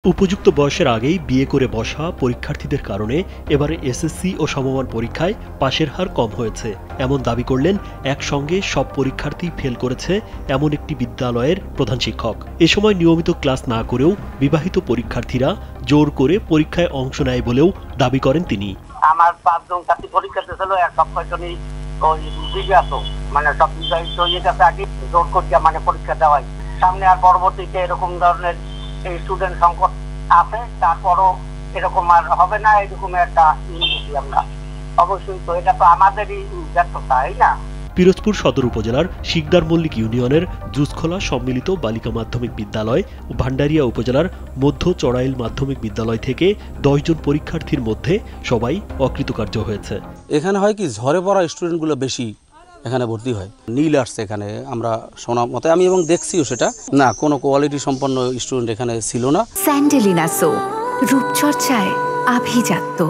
উপযুক্ত বয়সের আগেই বিয়ে করে বসা পরীক্ষার্থীদের কারণে এবারে এসএসসি ও সমমান পরীক্ষায় পাশের হার কম হয়েছে এমন দাবি করলেন একসঙ্গে সব পরীক্ষার্থী ফেল করেছে এমন একটি বিদ্যালয়ের প্রধান শিক্ষক। এ সময় নিয়মিত ক্লাস না করেও বিবাহিত পরীক্ষার্থীরা জোর করে পরীক্ষায় অংশ নেয় বলেও দাবি করেন তিনি। আমার 5 জন ছাত্রী পরীক্ষা দিয়েছিল, এক সপ্তাহজনই বিবাহিত, মানে সব বিবাহিত হয়ে গেছে আগে জোর করিয়া মানে পরীক্ষা দেওয়াই। সামনে আর পরবর্তীতে এরকম ধরনের স্টুডেন্ট সংকট আছে, তারপরও এরকম আর হবে না, এরকম একটা আমরা অবশ্যই তো এটা তো আমাদেরই ব্যর্থতা, তাই না? পিরোজপুর সদর উপজেলার শিকদার মল্লিক ইউনিয়নের জুসখোলা সম্মিলিত বালিকা মাধ্যমিক বিদ্যালয় ও ভান্ডারিয়া উপজেলার মধ্য চড়াইল মাধ্যমিক বিদ্যালয় থেকে 10 জন পরীক্ষার্থীর মধ্যে সবাই অকৃতকার্য হয়েছে। এখানে হয় কি, ঝরে পড়া স্টুডেন্টগুলো বেশি এখানে ভর্তি হয়। নীল আসছে এখানে, আমরা শোনা মতে আমি এবং দেখছিও সেটা না, কোনো কোয়ালিটি সম্পন্ন স্টুডেন্ট এখানে ছিল না। স্যান্ডেলিনা সো, রূপচর্চায় আভিজাত্য।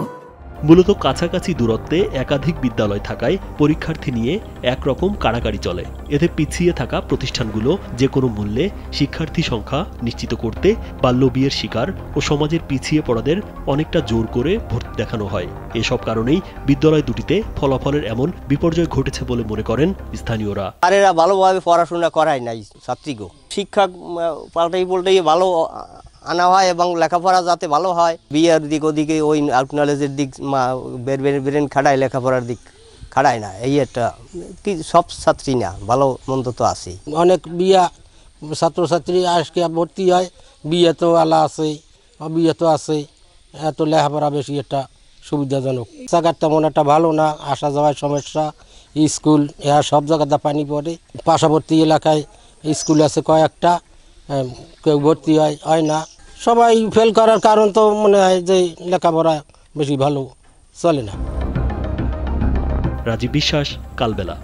মূলত কাছাকাছি দূরত্বে একাধিক বিদ্যালয় থাকায় পরীক্ষার্থী নিয়ে একরকম কাড়াকাড়ি চলে। এতে পিছিয়ে থাকা প্রতিষ্ঠানগুলো যে কোনো মূল্যে শিক্ষার্থী সংখ্যা নিশ্চিত করতে বাল্যবিয়ের শিকার ও সমাজের পিছিয়ে পড়াদের অনেকটা জোর করে ভর্তি দেখানো হয়। এসব কারণেই বিদ্যালয় দুটিতে ফলাফলের এমন বিপর্যয় ঘটেছে বলে মনে করেন স্থানীয়রা। আর এরা ভালোভাবে পড়াশোনা করায় নাই ছাত্রীকে, শিক্ষক পাল্টাই ভালো আনা হয় এবং লেখাপড়া যাতে ভালো হয়। বিয়ের দিক ওদিকে ওই আউট নলেজের দিক ব্রেন খাড়ায়, লেখাপড়ার দিক খাড়ায় না। এই একটা কি, সব ছাত্রী না, ভালো মন্দ তো আছে। অনেক বিয়া ছাত্রছাত্রী আজকে ভর্তি হয়, বিয়ে তো আলা আছে, বিয়ে তো আছে, এত লেখাপড়া বেশি একটা সুবিধাজনক। জায়গার তেমন একটা ভালো না, আসা যাওয়ার সমস্যা, স্কুল সব জায়গাতে পানি পড়ে। পার্শ্ববর্তী এলাকায় স্কুল আছে কয়েকটা, কেউ ভর্তি হয় না। সবাই ফেল করার কারণ তো মনে হয় যে লেখাপড়া বেশি ভালো চলে না। রাজীব বিশ্বাস, কালবেলা।